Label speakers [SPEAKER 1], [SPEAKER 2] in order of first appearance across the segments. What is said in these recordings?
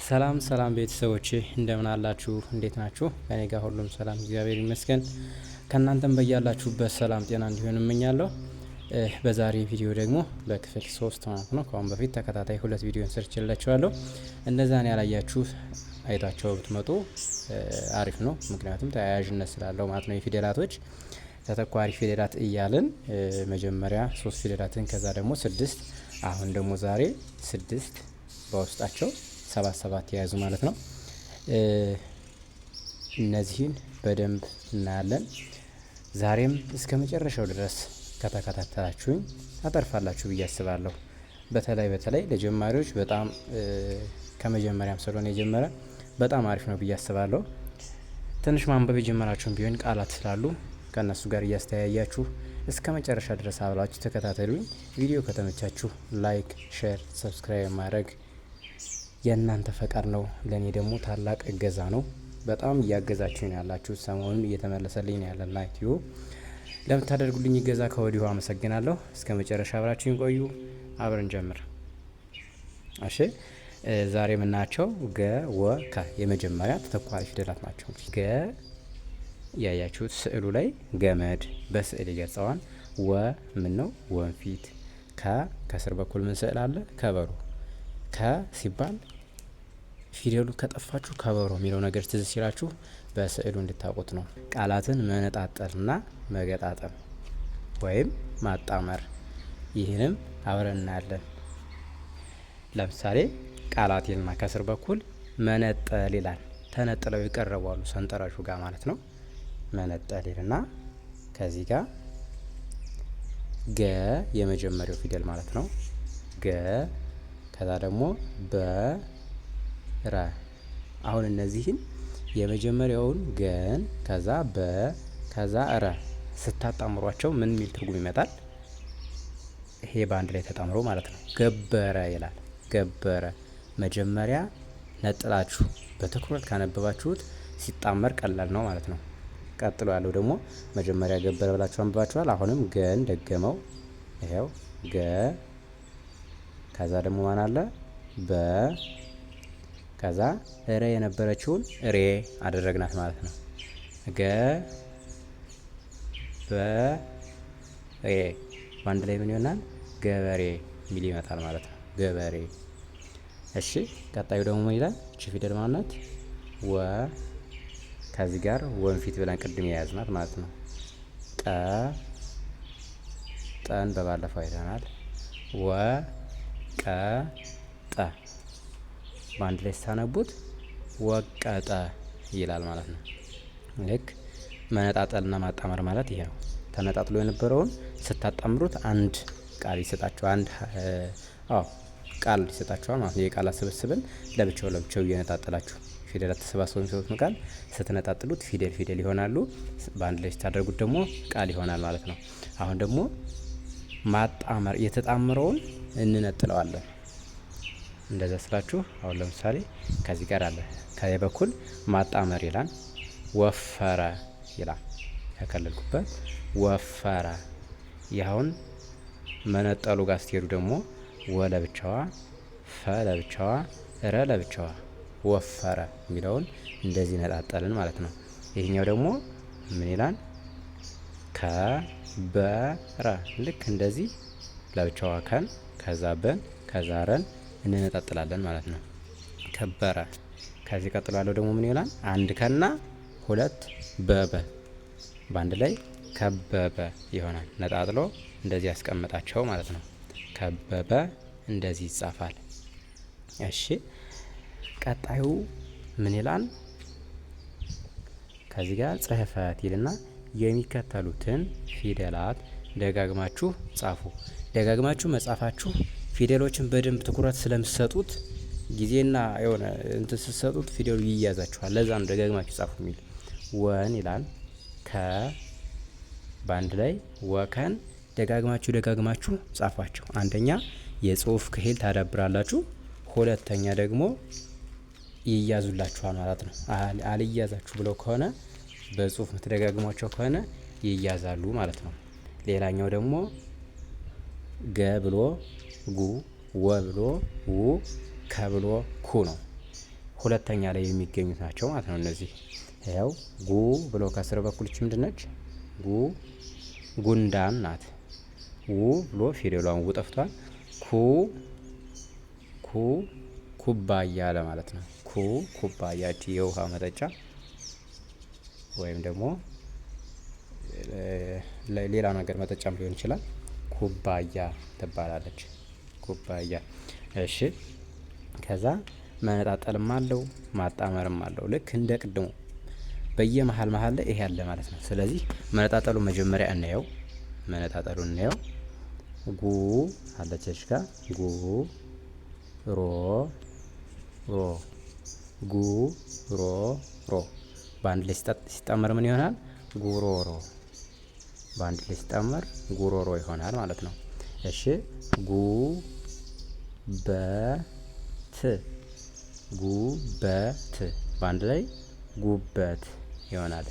[SPEAKER 1] ሰላም ሰላም ቤተሰቦቼ እንደምን አላችሁ? እንዴት ናችሁ? ከኔ ጋር ሁሉም ሰላም እግዚአብሔር ይመስገን። ከእናንተም በያላችሁበት ሰላም ጤና እንዲሆን እመኛለሁ። በዛሬ ቪዲዮ ደግሞ በክፍል 3 ማለት ነው። ከአሁን በፊት ተከታታይ 2 ቪዲዮን ሰርችላችኋለሁ። እነዛን ያላያችሁ አይታችሁ ብትመጡ አሪፍ ነው። ምክንያቱም ተያያዥነት ስላለው ማለት ነው። የፊደላቶች ተተኳሪ ፊደላት እያልን መጀመሪያ 3 ፊደላትን ከዛ ደግሞ 6 አሁን ደግሞ ዛሬ 6 በውስጣቸው 7 የያዙ ማለት ነው። እነዚህን በደንብ እናያለን። ዛሬም እስከ መጨረሻው ድረስ ከተከታተላችሁኝ ታተርፋላችሁ ብዬ አስባለሁ። በተለይ ለጀማሪዎች በጣም ከመጀመሪያም ስለሆነ የጀመረ በጣም አሪፍ ነው ብዬ አስባለሁ። ትንሽ ማንበብ የጀመራችሁም ቢሆን ቃላት ስላሉ ከእነሱ ጋር እያስተያያችሁ እስከ መጨረሻ ድረስ አብላችሁ ተከታተሉኝ። ቪዲዮ ከተመቻችሁ ላይክ፣ ሼር፣ ሰብስክራይብ ማድረግ የእናንተ ፈቃድ ነው። ለኔ ደግሞ ታላቅ እገዛ ነው። በጣም እያገዛችሁኝ ያላችሁ ሰሞኑን እየተመለሰልኝ ነው ያለና ዩቲዩብ ለምታደርጉልኝ እገዛ ከወዲሁ አመሰግናለሁ። እስከ መጨረሻ አብራችሁኝ ቆዩ። አብረን ጀምር። እሺ ዛሬ የምናያቸው ገ፣ ወ፣ ከ የመጀመሪያ ተተኳሪ ፊደላት ናቸው። ገ ያያችሁት ስዕሉ ላይ ገመድ በስዕል ይገልጸዋል። ወ ምን ነው? ወንፊት። ከስር በኩል ምን ስዕል አለ? ከበሮ። ከ ሲባል ፊደሉ ከጠፋችሁ ከበሮ የሚለው ነገር ትዝ ሲላችሁ በስዕሉ እንድታውቁት ነው። ቃላትን መነጣጠልና መገጣጠም ወይም ማጣመር፣ ይህንም አብረን እናያለን። ለምሳሌ ቃላት ይልና ከስር በኩል መነጠል ይላል። ተነጥለው ይቀርባሉ ሰንጠረዡ ጋር ማለት ነው። መነጠል ይልና ከዚህ ጋር ገ የመጀመሪያው ፊደል ማለት ነው። ገ ከዛ ደግሞ በረ። አሁን እነዚህን የመጀመሪያውን ገን ከዛ በ ከዛ ረ ስታጣምሯቸው ምን የሚል ትርጉም ይመጣል? ይሄ በአንድ ላይ ተጣምሮ ማለት ነው ገበረ ይላል። ገበረ መጀመሪያ ነጥላችሁ በትኩረት ካነበባችሁት ሲጣመር ቀላል ነው ማለት ነው። ቀጥሎ ያለው ደግሞ መጀመሪያ ገበረ ብላችሁ አንብባችኋል። አሁንም ገን ደገመው። ይሄው ገ ከዛ ደግሞ ማን አለ? በ ከዛ ረ የነበረችውን ሬ አደረግናት ማለት ነው። ገ በ ሬ በአንድ ላይ ምን ይሆናል? ገበሬ ሚል ይመጣል ማለት ነው። ገበሬ። እሺ ቀጣዩ ደግሞ ምን ይላል? እቺ ፊደል ማናት? ወ ከዚህ ጋር ወንፊት ብለን ቅድም የያዝናት ማለት ነው። ቀ ጠን በባለፈው አይተናል። ወ ቀ ጠ በአንድ ላይ ስታነቡት ወቀጠ ይላል ማለት ነው። ልክ መነጣጠልና ማጣመር ማለት ይሄ ነው። ተነጣጥሎ የነበረውን ስታጣምሩት አንድ ቃል ይሰጣችኋል። አንድ ቃል ይሰጣችኋል ማለት ነው። የቃላት ስብስብን ለብቻው እየነጣጠላችሁ ፊደላት ተሰባስበው የሚሰጡት ቃል ስትነጣጥሉት ፊደል ይሆናሉ። በአንድ ላይ ስታደርጉት ደግሞ ቃል ይሆናል ማለት ነው። አሁን ደግሞ ማጣመር የተጣመረውን እንነጥለዋለን። እንደዛ ስላችሁ አሁን ለምሳሌ ከዚህ ጋር አለ። ከዚህ በኩል ማጣመር ይላል። ወፈረ ይላል። ያከለልኩበት ወፈረ። ይኸውን መነጠሉ ጋር ስትሄዱ ደግሞ ወ ለብቻዋ፣ ፈ ለብቻዋ፣ ረ ለብቻዋ ወፈረ የሚለውን እንደዚህ ነጣጠልን ማለት ነው። ይሄኛው ደግሞ ምን ይላል? ከበረ። ልክ እንደዚህ ለብቻዋ ከን ከዛ በን ከዛ ረን እንነጣጥላለን ማለት ነው። ከበረ። ከዚህ ቀጥሎ ያለው ደግሞ ምን ይላል? አንድ ከና 2 በበ በአንድ ላይ ከበበ ይሆናል። ነጣጥሎ እንደዚህ ያስቀምጣቸው ማለት ነው። ከበበ እንደዚህ ይጻፋል። እሺ ቀጣዩ ምን ይላል? ከዚህ ጋር ጽሕፈት ይልና የሚከተሉትን ፊደላት ደጋግማችሁ ጻፉ። ደጋግማችሁ መጻፋችሁ ፊደሎችን በደንብ ትኩረት ስለምትሰጡት ጊዜና የሆነ እንትን ስትሰጡት ፊደሉ ይያዛችኋል። ለዛ ነው ደጋግማችሁ ጻፉ የሚል። ወን ይላል። ከ በአንድ ላይ ወከን ደጋግማችሁ ጻፏቸው። አንደኛ የጽሁፍ ክህል ታዳብራላችሁ። ሁለተኛ ደግሞ ይያዙላችኋል ማለት ነው። አልያዛችሁ ብለው ከሆነ በጽሁፍ ምትደጋግሟቸው ከሆነ ይያዛሉ ማለት ነው። ሌላኛው ደግሞ ገ ብሎ ጉ፣ ወ ብሎ ው፣ ከ ብሎ ኩ ነው። ሁለተኛ ላይ የሚገኙት ናቸው ማለት ነው። እነዚህ ያው ጉ ብሎ ከስር በኩል እቺ ምንድነች? ጉ ጉንዳን ናት። ው ብሎ ፊደሏን ው ጠፍቷል። ኩ ኩባያ ለማለት ነው። ኩባያ እቺ የውሃ መጠጫ ወይም ደግሞ ሌላ ነገር መጠጫም ሊሆን ይችላል። ኩባያ ትባላለች። ኩባያ። እሺ ከዛ መነጣጠልም አለው ማጣመርም አለው። ልክ እንደ ቅድሙ በየመሃል መሃል ላይ ይሄ ያለ ማለት ነው። ስለዚህ መነጣጠሉ መጀመሪያ እናየው። መነጣጠሉን እናየው። ጉ አለች ጋር ጉ ሮ ሮ ጉ ሮ ሮ በአንድ ላይ ሲጣመር ምን ይሆናል? ጉሮሮ። በአንድ ላይ ሲጣመር ጉሮሮ ይሆናል ማለት ነው። እሺ ጉ በት ጉበት በአንድ ላይ ጉበት ይሆናል።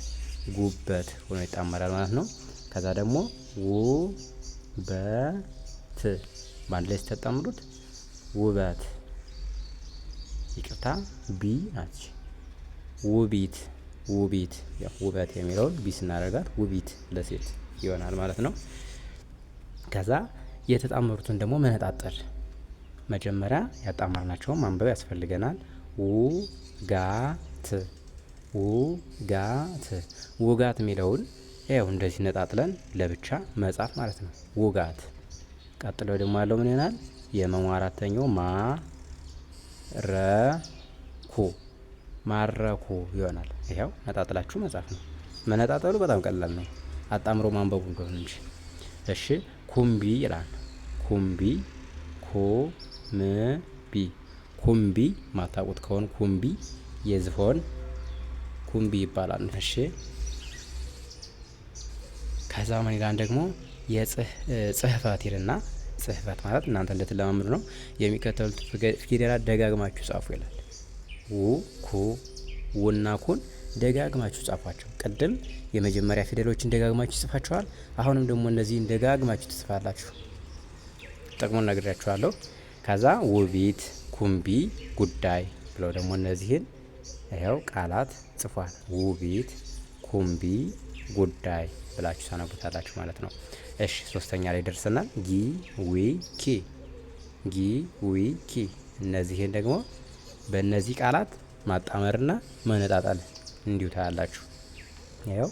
[SPEAKER 1] ጉበት ሆኖ ይጣመራል ማለት ነው። ከዛ ደግሞ ውበት በአንድ ላይ ስተጣምሩት ውበት። ይቅርታ ቢ ናች። ውቢት ውቢት ያው ውበት የሚለውን ቢ ስናደርጋት ውቢት ለሴት ይሆናል ማለት ነው። ከዛ የተጣመሩትን ደግሞ መነጣጠል መጀመሪያ ያጣመርናቸውን ማንበብ ያስፈልገናል። ውጋት ውጋት ውጋት የሚለውን ያው እንደዚህ ነጣጥለን ለብቻ መጻፍ ማለት ነው። ውጋት። ቀጥሎ ደግሞ ያለው ምን ይሆናል? የመሙ አራተኛው ማረኩ ማረኩ ይሆናል። ይሄው ነጣጥላችሁ መጻፍ ነው። መነጣጠሉ በጣም ቀላል ነው። አጣምሮ ማንበቡ እንደሆነ እንጂ። እሺ ኩምቢ ይላል። ኩምቢ ኩምቢ ኩምቢ ማታውቁት ከሆነ ኩምቢ የዝሆን ኩምቢ ይባላል። እሺ ከዛ ምን ይላል ደግሞ የጽህፈት ይልና ጽህፈት ማለት እናንተ እንደተለማመዱ ነው። የሚከተሉት ፊደላት ደጋግማችሁ ጻፉ ይላል። ው ኩ ውና ኩን ደጋግማችሁ ጻፏቸው። ቅድም የመጀመሪያ ፊደሎችን ደጋግማችሁ ጽፋችኋል። አሁንም ደግሞ እነዚህን ደጋግማችሁ ትጽፋላችሁ። ጥቅሙን ነግሬያችኋለሁ። ከዛ ውቢት ኩምቢ ጉዳይ ብለው ደግሞ እነዚህን ይኸው ቃላት ጽፏል። ውቢት ኩምቢ ጉዳይ ብላችሁ ታነቡታላችሁ ማለት ነው። እሺ ሶስተኛ ላይ ደርሰናል። ጊ ዊ ኪ ጊ ዊ ኪ እነዚህን ደግሞ በእነዚህ ቃላት ማጣመርና መነጣጠል እንዲሁ ታያላችሁ። ይኸው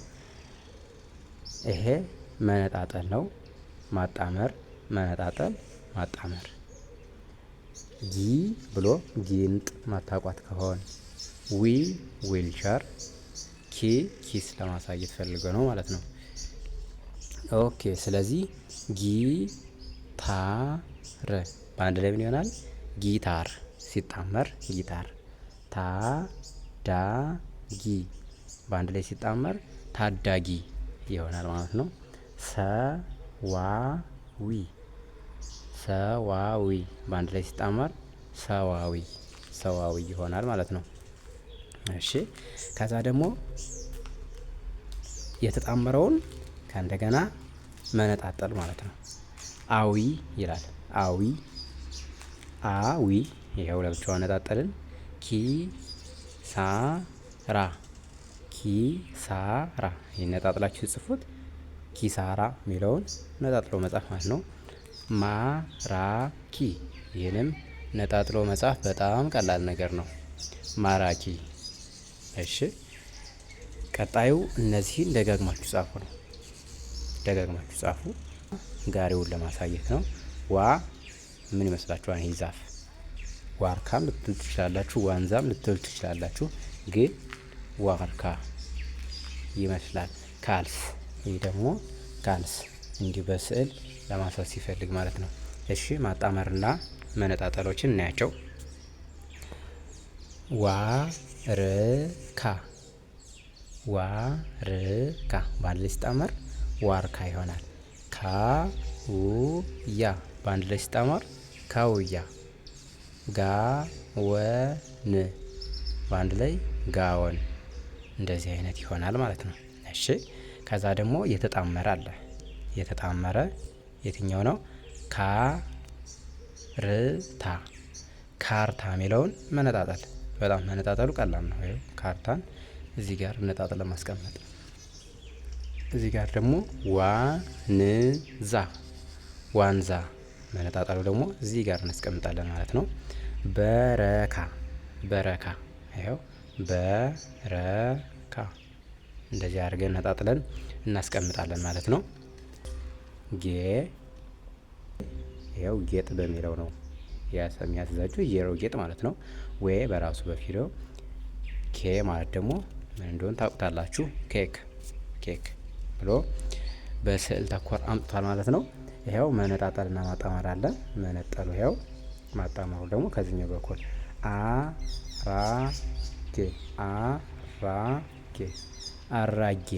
[SPEAKER 1] ይሄ መነጣጠል ነው። ማጣመር መነጣጠል ማጣመር። ጊ ብሎ ጊንጥ ማታቋት ከሆነ ዊ ዊልቸር ኪ ኪስ ለማሳየት ፈልገው ነው ማለት ነው። ኦኬ ስለዚህ ጊታር በአንድ ላይ ምን ይሆናል? ጊታር ሲጣመር ጊታር። ታዳጊ በአንድ ላይ ሲጣመር ታዳጊ ይሆናል ማለት ነው። ሰዋዊ ሰዋዊ በአንድ ላይ ሲጣመር ሰዋዊ ሰዋዊ ይሆናል ማለት ነው። እሺ ከዛ ደግሞ የተጣመረውን ከእንደገና መነጣጠል ማለት ነው። አዊ ይላል። አዊ አዊ ይሄው ለብቻው አነጣጠልን። ኪሳራ ኪሳራ ይነጣጥላችሁ ጽፉት። ኪሳራ የሚለውን ነጣጥሎ መጻፍ ማለት ነው። ማራኪ ይህንም ነጣጥሎ መጻፍ በጣም ቀላል ነገር ነው። ማራኪ። እሺ ቀጣዩ እነዚህን ደጋግማችሁ ጻፉ ነው። ደጋግማችሁ ጻፉ። ጋሪውን ለማሳየት ነው። ዋ ምን ይመስላችኋል? ይሄ ዛፍ ዋርካም ልትሉ ትችላላችሁ፣ ዋንዛም ልትሉ ትችላላችሁ። ግን ዋርካ ይመስላል። ካልስ ይህ ደግሞ ካልስ እንዲሁ በስዕል ለማሳት ሲፈልግ ማለት ነው። እሺ ማጣመርና መነጣጠሎችን እናያቸው። ዋርካ ዋርካ በአንድ ላይ ሲጣመር ዋርካ ይሆናል። ካውያ በአንድ ላይ ሲጣመር ካውያ። ጋወን በአንድ ላይ ጋወን። እንደዚህ አይነት ይሆናል ማለት ነው። እሺ ከዛ ደግሞ የተጣመረ አለ። የተጣመረ የትኛው ነው? ካርታ ካርታ የሚለውን መነጣጠል በጣም መነጣጠሉ ቀላል ነው። ይኸው ካርታን እዚህ ጋር ነጣጥለን ማስቀመጥ። እዚህ ጋር ደግሞ ዋንዛ ዋንዛ መነጣጠሉ ደግሞ እዚህ ጋር እናስቀምጣለን ማለት ነው። በረካ በረካ ይኸው በረካ እንደዚህ አድርገን ነጣጥለን እናስቀምጣለን ማለት ነው። ጌ ይኸው ጌጥ በሚለው ነው የሚያስዛችሁ የሮ ጌጥ ማለት ነው። ወይ በራሱ በፊደው ኬ ማለት ደግሞ ምን እንደሆነ ታውቁታላችሁ። ኬክ ኬክ ብሎ በስዕል ተኮር አምጥቷል ማለት ነው። ይኸው መነጣጠልና ማጣመር አለ። መነጠሉ ይኸው ማጣመሩ ደግሞ ከዚህኛው በኩል አራጌ አራጌ አራጌ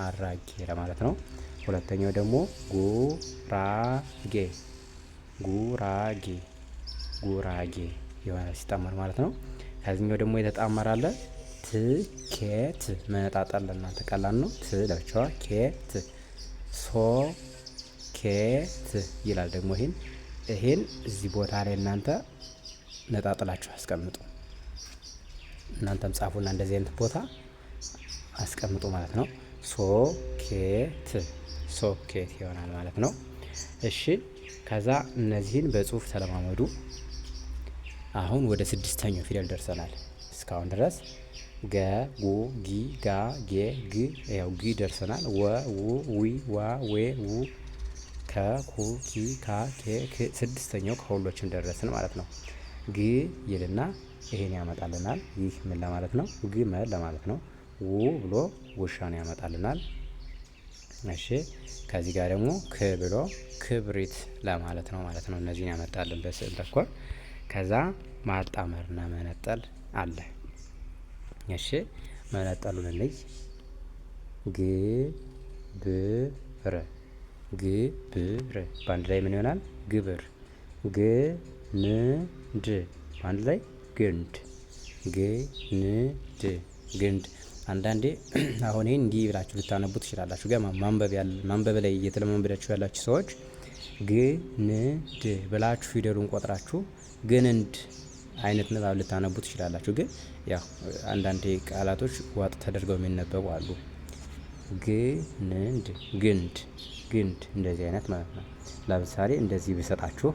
[SPEAKER 1] አራጌ ለማለት ነው። ሁለተኛው ደግሞ ጉራጌ ጉራጌ ጉራጌ የሆነ ሲጣመር ማለት ነው። ከዚህኛው ደግሞ የተጣመረ አለ። ትኬት መነጣጠል ለእናንተ ቀላል ነው። ት ለብቻዋ ኬት ሶ ኬት ይላል ደግሞ ይሄን እዚህ ቦታ ላይ እናንተ ነጣጥላችሁ አስቀምጡ። እናንተም ጻፉና እንደዚህ አይነት ቦታ አስቀምጡ ማለት ነው። ሶኬት ሶኬት ይሆናል ማለት ነው። እሺ ከዛ እነዚህን በጽሁፍ ተለማመዱ። አሁን ወደ 6ኛው ፊደል ደርሰናል። እስካሁን ድረስ ገ ጉ ጊ ጋ ጌ ግ ያው ጊ ደርሰናል። ወ ው ዊ ዋ ዌ ው ከ ኩ ኪ ካ ኬ ክ 6ኛው ከሁሎችም ደረስን ማለት ነው። ግ ይልና ይሄን ያመጣልናል። ይህ ምን ለማለት ነው? ግመል ለማለት ነው። ው ብሎ ውሻን ያመጣልናል። እሺ ከዚህ ጋር ደግሞ ክ ብሎ ክብሪት ለማለት ነው ማለት ነው። እነዚህን ያመጣልን በስዕል ተኮር። ከዛ ማጣመርና መነጠል አለ። እሺ መነጠሉን እንይ። ግ ብ ር ግ ብ ር በአንድ ላይ ምን ይሆናል? ግብር። ግ ን ድ በአንድ ላይ ግንድ። ግ ን ድ ግንድ። አንዳንዴ አሁን ይሄን እንዲህ ብላችሁ ልታነቡ ትችላላችሁ። ገና ማንበብ ላይ እየተለማመዳችሁ ያላችሁ ሰዎች ግንድ ብላችሁ ፊደሉን ቆጥራችሁ ግንድ አይነት ንባብ ልታነቡ ትችላላችሁ። ግን ያው አንዳንዴ ቃላቶች ዋጥ ተደርገው የሚነበቡ አሉ። ግንድ ግንድ ግንድ እንደዚህ አይነት ማለት ነው። ለምሳሌ እንደዚህ ብሰጣችሁ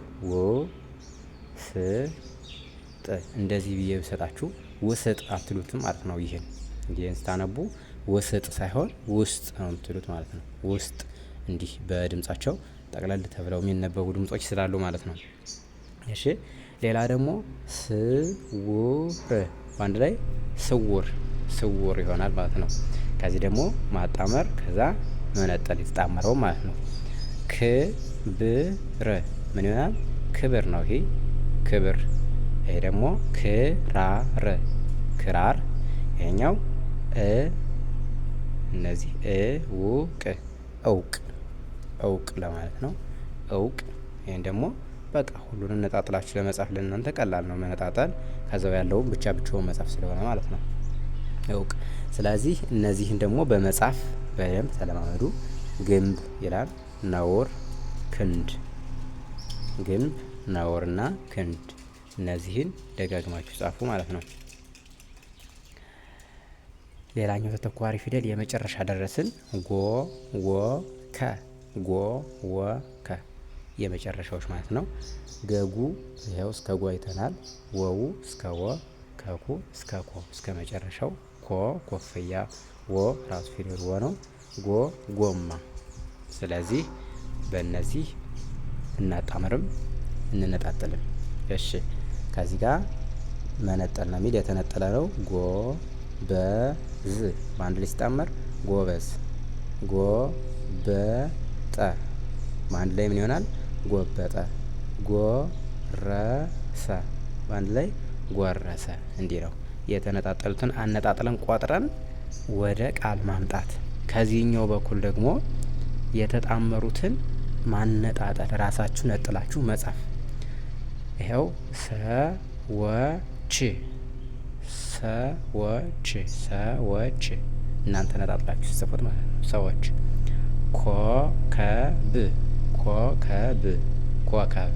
[SPEAKER 1] ስ ጥ እንደዚህ ብዬ ብሰጣችሁ ውስጥ አትሉትም ማለት ነው። ይሄን ስታነቡ ውስጥ ሳይሆን ውስጥ ነው የምትሉት ማለት ነው። ውስጥ እንዲህ በድምጻቸው ጠቅለል ተብለው የሚነበቡ ድምጾች ስላሉ ማለት ነው። እሺ ሌላ ደግሞ ስውር በአንድ ላይ ስውር ስውር ይሆናል ማለት ነው። ከዚህ ደግሞ ማጣመር ከዛ መነጠል የተጣመረው ማለት ነው። ክብር ምን ይሆናል? ክብር ነው። ይሄ ክብር። ይሄ ደግሞ ክራር ክራር። ይሄኛው እነዚህ እውቅ እውቅ እውቅ ለማለት ነው። እውቅ። ይሄን ደግሞ በቃ ሁሉንም ነጣጥላችሁ ለመጻፍ ለእናንተ ቀላል ነው መነጣጠል። ከዛው ያለውን ብቻ ብቻውን መጻፍ ስለሆነ ማለት ነው። እውቅ። ስለዚህ እነዚህን ደግሞ በመጻፍ በደንብ ተለማመዱ። ግንብ ይላል። ነውር፣ ክንድ። ግንብ፣ ነውርና ክንድ። እነዚህን ደጋግማችሁ ጻፉ ማለት ነው። ሌላኛው ተተኳሪ ፊደል የመጨረሻ ደረስን። ጎ ወ ከ ጎ ወ ከ የመጨረሻዎች ማለት ነው። ገጉ ይኸው እስከ ጎ አይተናል። ወው እስከ ወ፣ ከኩ እስከ ኮ እስከ መጨረሻው። ኮ ኮፍያ፣ ወ ራሱ ፊደል ወ ነው። ጎ ጎማ። ስለዚህ በእነዚህ እናጣምርም እንነጣጥልም። እሺ ከዚህ ጋር መነጠል ነው የሚል የተነጠለ ነው። ጎ በዝ በአንድ ላይ ሲጣመር ጎበዝ። ጎ በጠ በአንድ ላይ ምን ይሆናል? ጎበጠ። ጎረሰ በአንድ ላይ ጎረሰ። እንዲህ ነው። የተነጣጠሉትን አነጣጥለን ቆጥረን ወደ ቃል ማምጣት። ከዚህኛው በኩል ደግሞ የተጣመሩትን ማነጣጠል፣ ራሳችሁ ነጥላችሁ መጻፍ። ይኸው ሰዎች ሰዎች ሰዎች እናንተ ነጣጥላችሁ ጽፉት ማለት ነው። ሰዎች። ኮከብ ኮከብ ኮከብ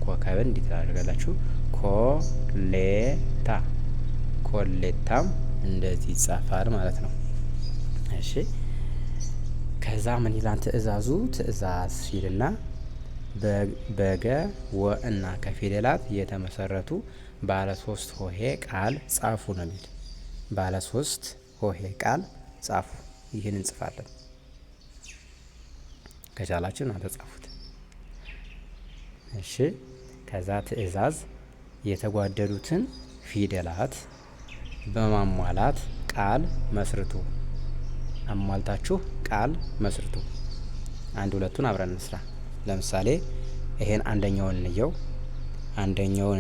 [SPEAKER 1] ኮከብን እንዴት ታደርጋላችሁ? ኮሌታ ኮሌታም እንደዚህ ይጻፋል ማለት ነው። እሺ ከዛ ምን ይላል ትእዛዙ? ትእዛዝ ይልና በገ ወእና ከፊደላት የተመሰረቱ ባለ 3 ሆሄ ቃል ጻፉ ነው የሚል። ባለ 3 ሆሄ ቃል ጻፉ። ይህን እንጽፋለን። ከቻላችሁ እናንተ ጻፉት። እሺ ከዛ ትእዛዝ የተጓደሉትን ፊደላት በማሟላት ቃል መስርቱ። አሟልታችሁ ቃል መስርቱ። አንድ ሁለቱን አብረን እንስራ። ለምሳሌ ይሄን አንደኛውን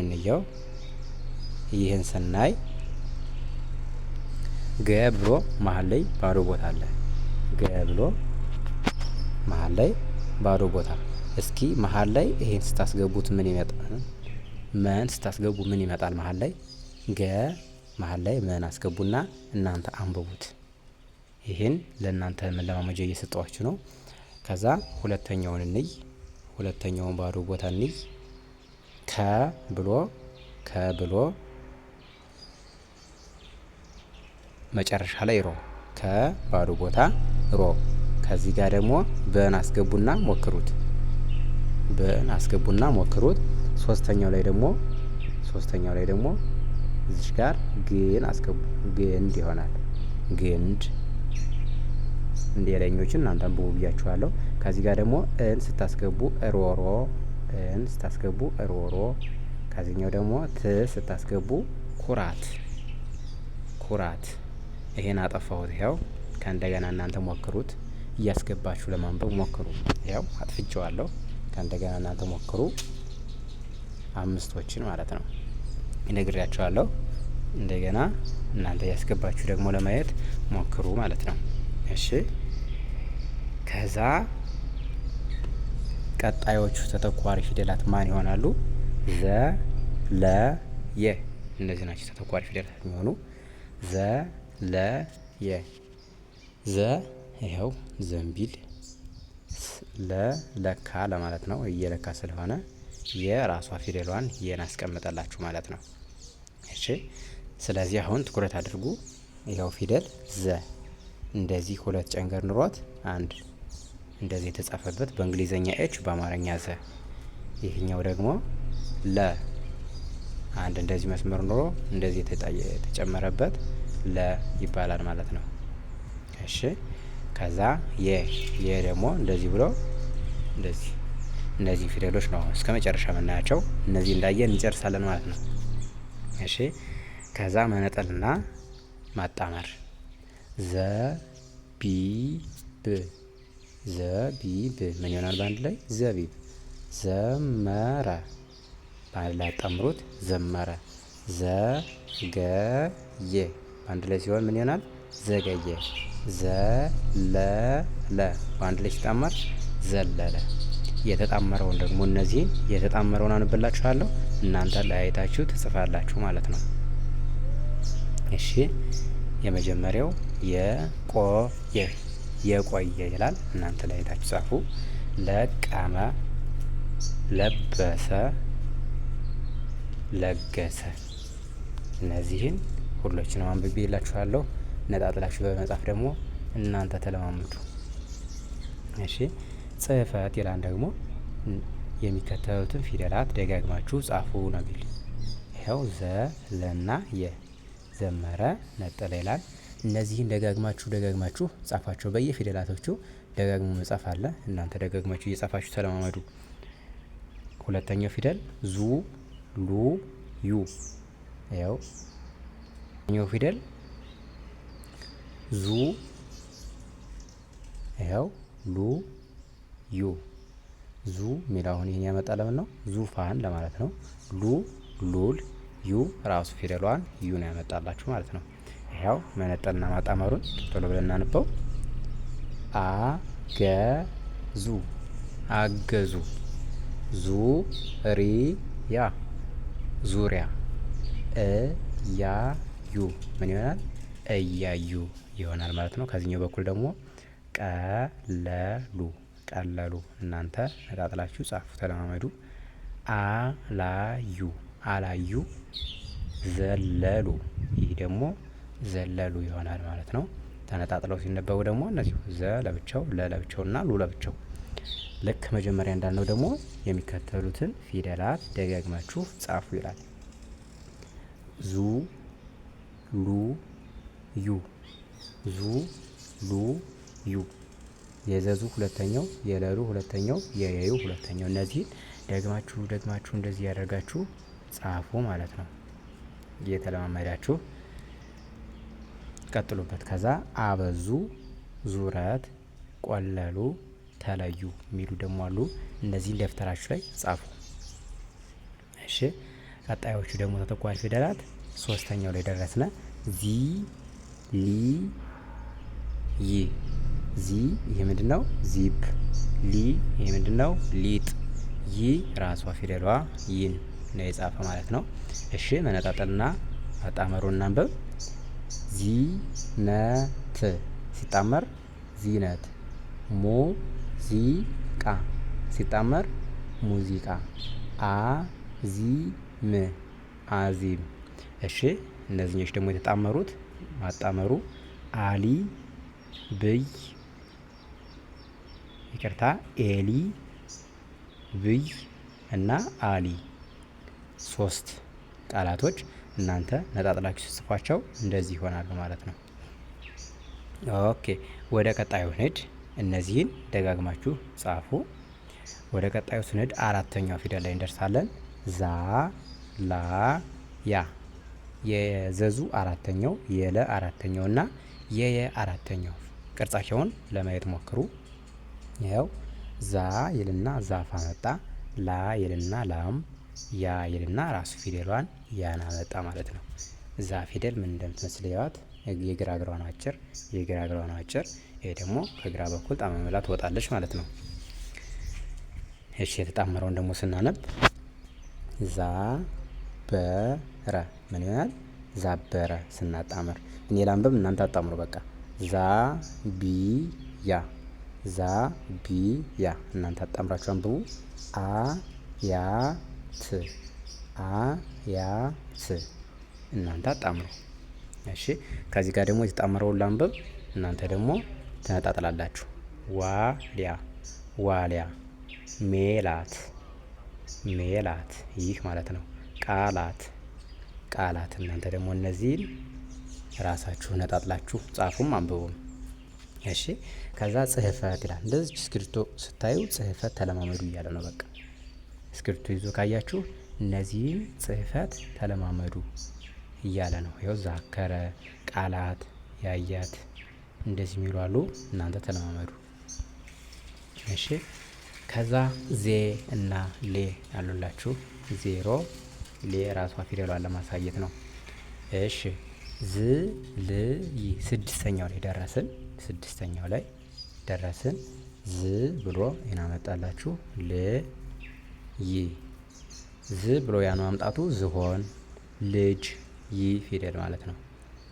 [SPEAKER 1] እንየው። ይህን ስናይ ገ ብሎ መሀል ላይ ባዶ ቦታ አለ። ገ ብሎ መሀል ላይ ባዶ ቦታ። እስኪ መሀል ላይ ይሄን ስታስገቡት ምን ይመጣል? መን ስታስገቡ ምን ይመጣል? መሀል ላይ ገ መሀል ላይ መን አስገቡና እናንተ አንብቡት። ይሄን ለእናንተ መለማመጃ እየሰጠዋችሁ ነው። ከዛ ሁለተኛውን እንይ። ሁለተኛውን ባዶ ቦታ እንይ። ከ ብሎ መጨረሻ ላይ ሮ። ከባዶ ቦታ ሮ። ከዚህ ጋር ደግሞ በን አስገቡና ሞክሩት። ሶስተኛው ላይ ደግሞ እዚሽ ጋር ግን አስገቡ። ግንድ ይሆናል። ግንድ እንደ ሌሎችን እናንተ አንብቡ ብያችኋለሁ። ከዚህ ጋር ደግሞ እን ስታስገቡ ሮሮ። ከዚህኛው ደግሞ ት ስታስገቡ ኩራት። ይሄን አጠፋሁት። ያው ከእንደገና እናንተ ሞክሩት። እያስገባችሁ ለማንበብ ሞክሩ። ያው አጥፍቼዋለሁ። ከእንደገና እናንተ ሞክሩ። 5ቶችን ማለት ነው እነግራችኋለሁ። እንደገና እናንተ እያስገባችሁ ደግሞ ለማየት ሞክሩ ማለት ነው። እሺ ከዛ ቀጣዮቹ ተተኳሪ ፊደላት ማን ይሆናሉ? ዘ ለ የ። እነዚህ ናቸው ተተኳሪ ፊደላት የሚሆኑ። ዘ ለ የ። ዘ ይኸው ዘንቢል። ለካ ለማለት ነው። እየለካ ስለሆነ የራሷ ፊደሏን አስቀምጠላችሁ ማለት ነው። እሺ ስለዚህ አሁን ትኩረት አድርጉ። ይኸው ፊደል ዘ እንደዚህ 2 ጨንገር ኑሮት አንድ እንደዚህ የተጻፈበት በእንግሊዘኛ ኤች በአማርኛ ዘ። ይህኛው ደግሞ ለ አንድ እንደዚህ መስመር ኑሮ እንደዚህ የተጨመረበት ለ ይባላል ማለት ነው። እሺ ከዛ የ ደግሞ እንደዚህ ብሎ እንደዚህ እነዚህ ፊደሎች ነው እስከ መጨረሻ የምናያቸው። እነዚህ እንዳየን እንጨርሳለን ማለት ነው። እሺ ከዛ መነጠልና ማጣመር ዘቢብ ምን ይሆናል? በአንድ ላይ ዘቢብ። ዘመረ በአንድ ላይ አጣምሩት ዘመረ። ዘገየ በአንድ ላይ ሲሆን ምን ይሆናል? ዘገየ። ዘለለ በአንድ ላይ ሲጣመር ዘለለ። የተጣመረውን ደግሞ እነዚህን የተጣመረውን አንብላችኋለሁ። እናንተ ለያይታችሁ ትጽፋላችሁ ማለት ነው። እሺ የመጀመሪያው የቆየ ይላል። እናንተ ለያይታችሁ ጻፉ። ለቀመ፣ ለበሰ፣ ለገሰ። እነዚህን ሁሎችንም አንብቤላችኋለሁ። ነጣጥላችሁ በመጻፍ ደግሞ እናንተ ተለማመዱ። እሺ ጽህፈት ይላል። ደግሞ የሚከተሉትን ፊደላት ደጋግማችሁ ጻፉ ነው የሚል። ይኸው ዘ ለና የ ዘመረ ነጠለ ይላል። እነዚህን ደጋግማችሁ ጻፋቸው። በየፊደላቶቹ ደጋግሞ መጻፍ አለ። እናንተ ደጋግማችሁ እየጻፋችሁ ተለማመዱ። ሁለተኛው ፊደል ዙ ሉ ዩ። ይኸው ኛው ፊደል ዙ ይኸው ሉ ዩ። ዙ ሚላውን ይሄን ያመጣ ለምን ነው? ዙፋን ለማለት ነው። ሉ ሉል፣ ዩ ራሱ ፊደሏን ዩ ነው ያመጣላችሁ ማለት ነው። ይኸው መነጠልና ማጣመሩን ቶሎ ብለን እናንበው። አገዙ አገዙ። ዙሪያ ዙሪያ። እያዩ ምን ይሆናል? እያዩ ይሆናል ማለት ነው። ከዚህኛው በኩል ደግሞ ቀለሉ ቀለሉ። እናንተ ነጣጥላችሁ ጻፉ፣ ተለማመዱ። አላዩ አላዩ ዘለሉ። ይህ ደግሞ ዘለሉ ይሆናል ማለት ነው። ተነጣጥለው ሲነበቡ ደግሞ እነዚሁ ዘ ለብቻው ለ ለብቻውና ሉ ለብቻው። ልክ መጀመሪያ እንዳልነው ደግሞ የሚከተሉትን ፊደላት ደጋግማችሁ ጻፉ ይላል። ዙ ሉ ዩ ዙ ሉ ዩ። የዘዙ ሁለተኛው፣ የለሉ ሁለተኛው፣ የየዩ ሁለተኛው። እነዚህን ደግማችሁ እንደዚህ ያደርጋችሁ ጻፉ ማለት ነው። እየተለማመዳችሁ ቀጥሉበት። ከዛ አበዙ፣ ዙረት፣ ቆለሉ፣ ተለዩ የሚሉ ደግሞ አሉ። እነዚህን ደብተራችሁ ላይ ጻፉ። እሺ ቀጣዮቹ ደግሞ ተተኳሽ ፊደላት ሶስተኛው ላይ ደረስነ። ዚ ሊ ይ። ዚ ይሄ ምንድነው? ዚብ። ሊ ይሄ ምንድነው? ሊጥ። ይ ራሷ ፊደሏ ይን ነው የጻፈ ማለት ነው። እሺ መነጣጠልና አጣመሩ እናንብብ። ዚነት ሲጣመር ዚነት። ሙዚቃ ሲጣመር ሙዚቃ። አዚም አዚም። እሺ እነዚህኞች ደግሞ የተጣመሩት ማጣመሩ አሊ ብይ፣ ይቅርታ ኤሊ ብይ እና አሊ። ሶስት ቃላቶች እናንተ ነጣጥላችሁ ጽፏቸው እንደዚህ ይሆናሉ ማለት ነው። ኦኬ ወደ ቀጣዩ ስንሄድ እነዚህን ደጋግማችሁ ጻፉ። ወደ ቀጣዩ ስንሄድ አራተኛው ፊደል ላይ እንደርሳለን። ዛ ላ ያ። የዘዙ አራተኛው፣ የለ አራተኛው እና የየ አራተኛው ቅርጻቸውን ለማየት ሞክሩ። ይኸው ዛ ይልና ዛፍ አመጣ፣ ላ ይልና ላም፣ ያ ይልና ራሱ ፊደሏን ያን አመጣ ማለት ነው። እዛ ፊደል ምን እንደምትመስል ያዋት። የግራ እግሯን አጭር፣ የግራ እግሯን አጭር። ይሄ ደግሞ ከግራ በኩል ጣመመላ ትወጣለች ማለት ነው። እሺ የተጣመረውን ደግሞ ስናነብ ዛ በረ ምን ይሆናል? ዛበረ ስናጣምር። እኔ ላንብብ እናንተ አጣምሩ። በቃ ዛ ቢ ያ ዛ ቢ ያ። እናንተ አጣምራችሁ አንብቡ። አ ያ ት አ ያ ት። እናንተ አጣምሩ። እሺ ከዚህ ጋር ደግሞ የተጣመረውን ላንብብ፣ እናንተ ደግሞ ተነጣጥላላችሁ። ዋሊያ ዋሊያ። ሜላት ሜላት። ይህ ማለት ነው። ቃላት ቃላት። እናንተ ደግሞ እነዚህን ራሳችሁ ነጣጥላችሁ ጻፉም አንብቡም። እሺ ከዛ ጽህፈት ይላል። እንደዚህ እስክሪብቶ ስታዩ ጽህፈት ተለማመዱ እያለ ነው። በቃ እስክሪብቶ ይዞ ካያችሁ እነዚህን ጽህፈት ተለማመዱ እያለ ነው። ይኸው ዛከረ፣ ቃላት፣ ያያት እንደዚህ የሚሉ አሉ። እናንተ ተለማመዱ። እሺ ከዛ ዜ እና ሌ ያሉላችሁ። ዜሮ ሌ ራሷ ፊደሏን ለማሳየት ነው። እሺ ዝ ል ይ ስድስተኛው ላይ ደረስን። ስድስተኛው ላይ ደረስን። ዝ ብሎ ይሄን አመጣላችሁ። ል ይ ዝ ብሎ ያን ማምጣቱ ዝሆን፣ ልጅ፣ ይ ፊደል ማለት ነው።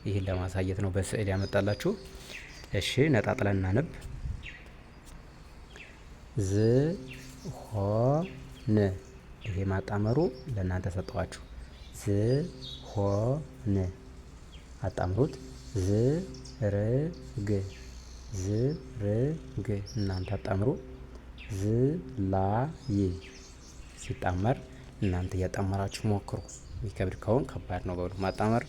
[SPEAKER 1] ይህን ለማሳየት ነው በስዕል ያመጣላችሁ። እሺ ነጣጥለን እናንብ። ዝ ሆ ን። ይሄ ማጣመሩ ለእናንተ ሰጠዋችሁ። ዝ ሆ ን አጣምሩት። ዝ ር ግ ዝ ር ግ። እናንተ አጣምሩ። ዝ ላ ይ ሲጣመር እናንተ እያጣመራችሁ ሞክሩ። የሚከብድ ከሆን ከባድ ነው በሉ ማጣመር።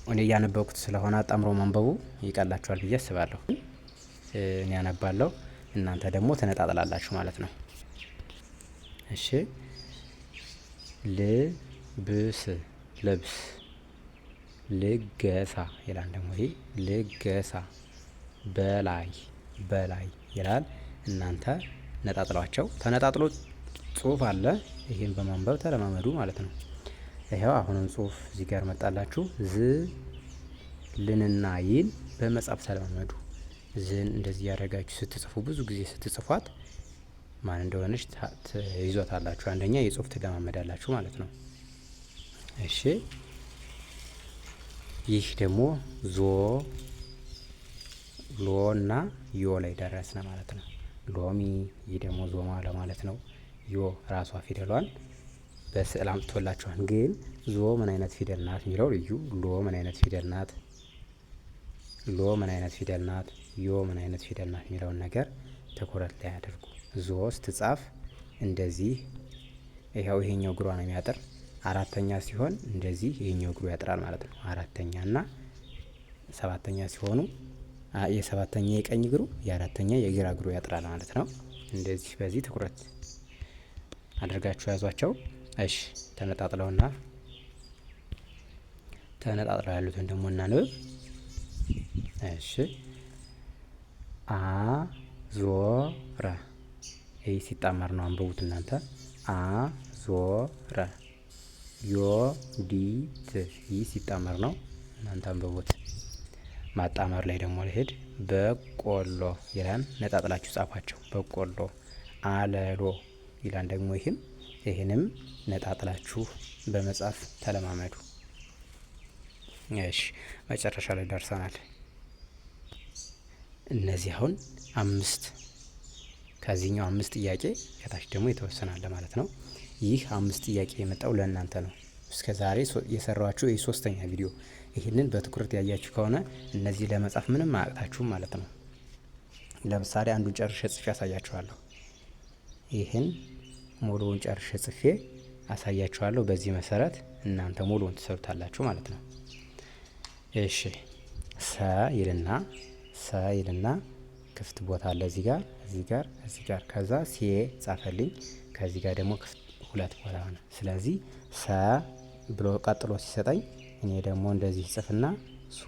[SPEAKER 1] እኔ እያነበብኩት ስለሆነ አጣምሮ ማንበቡ ይቀላችኋል ብዬ አስባለሁ። እኔ ያነባለሁ፣ እናንተ ደግሞ ተነጣጥላላችሁ ማለት ነው። እሺ ልብስ ልብስ። ልገሳ ይላል ደግሞ ይሄ ልገሳ። በላይ በላይ ይላል። እናንተ ነጣጥሏቸው። ተነጣጥሎ ጽሁፍ አለ። ይሄን በማንበብ ተለማመዱ ማለት ነው። ይሄው አሁንም ጽሁፍ እዚህ ጋር መጣላችሁ። ዝ ልንና ይን በመጻፍ ተለማመዱ። ዝን እንደዚህ ያደረጋችሁ ስትጽፉ ብዙ ጊዜ ስትጽፏት ማን እንደሆነች ይዞታላችሁ። አንደኛ የጽሁፍ ትለማመዳላችሁ ማለት ነው። እሺ ይህ ደግሞ ዞ ሎ እና ዮ ላይ ደረስነ ማለት ነው። ሎሚ። ይህ ደግሞ ዞማ ለማለት ነው። ዮ ራሷ ፊደሏን በስዕል አምጥቶላችኋል። ግን ዞ ምን አይነት ፊደል ናት የሚለው ልዩ፣ ሎ ምን አይነት ፊደል ናት፣ ሎ ምን አይነት ፊደል ናት፣ ዮ ምን አይነት ፊደል ናት የሚለውን ነገር ትኩረት ላይ አድርጉ። ዞ ስትጻፍ እንደዚህ ይኸው ይሄኛው እግሯ ነው የሚያጥር። አራተኛ ሲሆን እንደዚህ ይሄኛው እግሩ ያጥራል ማለት ነው። አራተኛ እና ሰባተኛ ሲሆኑ የሰባተኛ የቀኝ እግሩ የአራተኛ የግራ እግሩ ያጥራል ማለት ነው። እንደዚህ በዚህ ትኩረት አድርጋችሁ ያዟቸው። እሺ ተነጣጥለው ያሉትን ደግሞ እናንብብ። እሺ አዞረ ይህ ሲጣመር ነው። አንብቡት እናንተ። አዞረ ዮዲት ይህ ሲጣመር ነው። እናንተ አንብቡት። ማጣመር ላይ ደግሞ ልሄድ። በቆሎ ይላል። ነጣጥላችሁ ጻፏቸው። በቆሎ አለሎ ይላል ደግሞ ይህንም ነጣጥላችሁ በመጻፍ ተለማመዱ። እሺ መጨረሻ ላይ ደርሰናል። እነዚህ አሁን 5 ከዚህኛው 5 ጥያቄ ከታች ደግሞ የተወሰናለ ማለት ነው። ይህ 5 ጥያቄ የመጣው ለእናንተ ነው። እስከ ዛሬ የሰራኋችሁ የ3ኛ ቪዲዮ። ይህንን በትኩረት ያያችሁ ከሆነ እነዚህ ለመጻፍ ምንም አያቅታችሁም ማለት ነው። ለምሳሌ አንዱን ጨርሼ ጽፌ አሳያችኋለሁ። ይህን ሙሉውን ጨርሼ ጽፌ አሳያችኋለሁ። በዚህ መሰረት እናንተ ሙሉውን ትሰሩታላችሁ ማለት ነው። እሺ ሰ ይልና ክፍት ቦታ አለ እዚህ ጋር ከዛ ሴ ጻፈልኝ። ከዚህ ጋር ደግሞ ክፍት 2 ቦታ ሆነ። ስለዚህ ሰ ብሎ ቀጥሎ ሲሰጠኝ እኔ ደግሞ እንደዚህ ጽፍና ሱ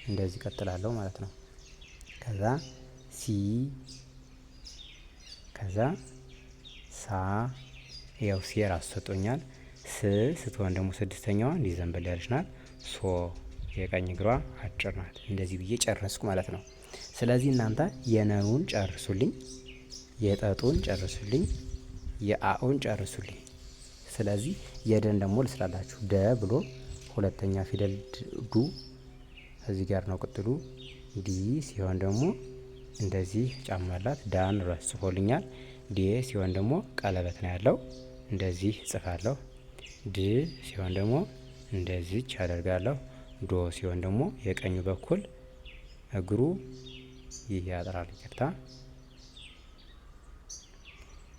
[SPEAKER 1] እንደዚህ ቀጥላለሁ ማለት ነው። ከዛ ሲ ከዛ ሳ ያው ሲ ራሱ ሰጥቶኛል። ስትሆን ደግሞ 6ኛዋ እንዲህ ዘንበል ያለች ናት። ሶ የቀኝ እግሯ አጭር ናት። እንደዚህ ብዬ ጨረስኩ ማለት ነው። ስለዚህ እናንተ የነኑን ጨርሱልኝ፣ የጠጡን ጨርሱልኝ፣ የአኡን ጨርሱልኝ። ስለዚህ የደን ደግሞ ልስራላችሁ። ደ ብሎ 2ኛ ፊደል ዱ እዚህ ጋር ነው ቅጥሉ። ዲ ሲሆን ደግሞ እንደዚህ ጫማላት ዳን ራስ ጽፎልኛል። ዲ ሲሆን ደግሞ ቀለበት ነው ያለው። እንደዚህ ጽፋለሁ። ድ ሲሆን ደግሞ እንደዚች አደርጋለሁ። ዶ ሲሆን ደግሞ የቀኙ በኩል እግሩ ይህ ያጥራል። ይቅርታ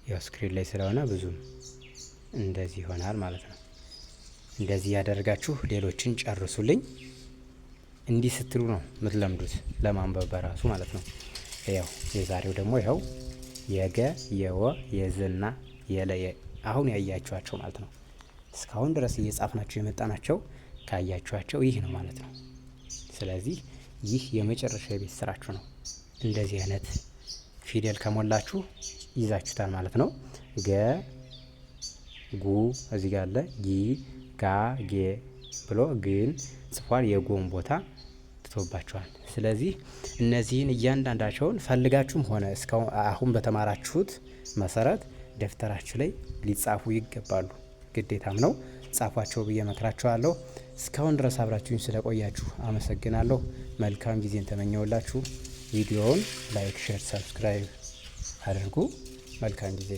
[SPEAKER 1] ያው ስክሪን ላይ ስለሆነ ብዙም እንደዚህ ይሆናል ማለት ነው። እንደዚህ ያደርጋችሁ ሌሎችን ጨርሱልኝ። እንዲህ ስትሉ ነው የምትለምዱት ለማንበብ በራሱ ማለት ነው። ያው የዛሬው ደግሞ ይኸው የገ የወ የዝና የለየ አሁን ያያችኋቸው ማለት ነው። እስካሁን ድረስ እየጻፍናቸው የመጣናቸው ካያችኋቸው ይህ ነው ማለት ነው። ስለዚህ ይህ የመጨረሻ የቤት ስራችሁ ነው። እንደዚህ አይነት ፊደል ከሞላችሁ ይዛችሁታል ማለት ነው። ገ ጉ እዚህ ጋር አለ። ጊ ጋ ጌ ብሎ ግን ጽፏል። የጎን ቦታ ትቶባቸዋል። ስለዚህ እነዚህን እያንዳንዳቸውን ፈልጋችሁም ሆነ እስካሁን አሁን በተማራችሁት መሰረት ደብተራችሁ ላይ ሊጻፉ ይገባሉ። ግዴታም ነው። ጻፏቸው ብዬ መክራችኋለሁ። እስካሁን ድረስ አብራችሁኝ ስለቆያችሁ አመሰግናለሁ። መልካም ጊዜን ተመኘውላችሁ። ቪዲዮውን ላይክ፣ ሼር፣ ሰብስክራይብ አድርጉ። መልካም ጊዜ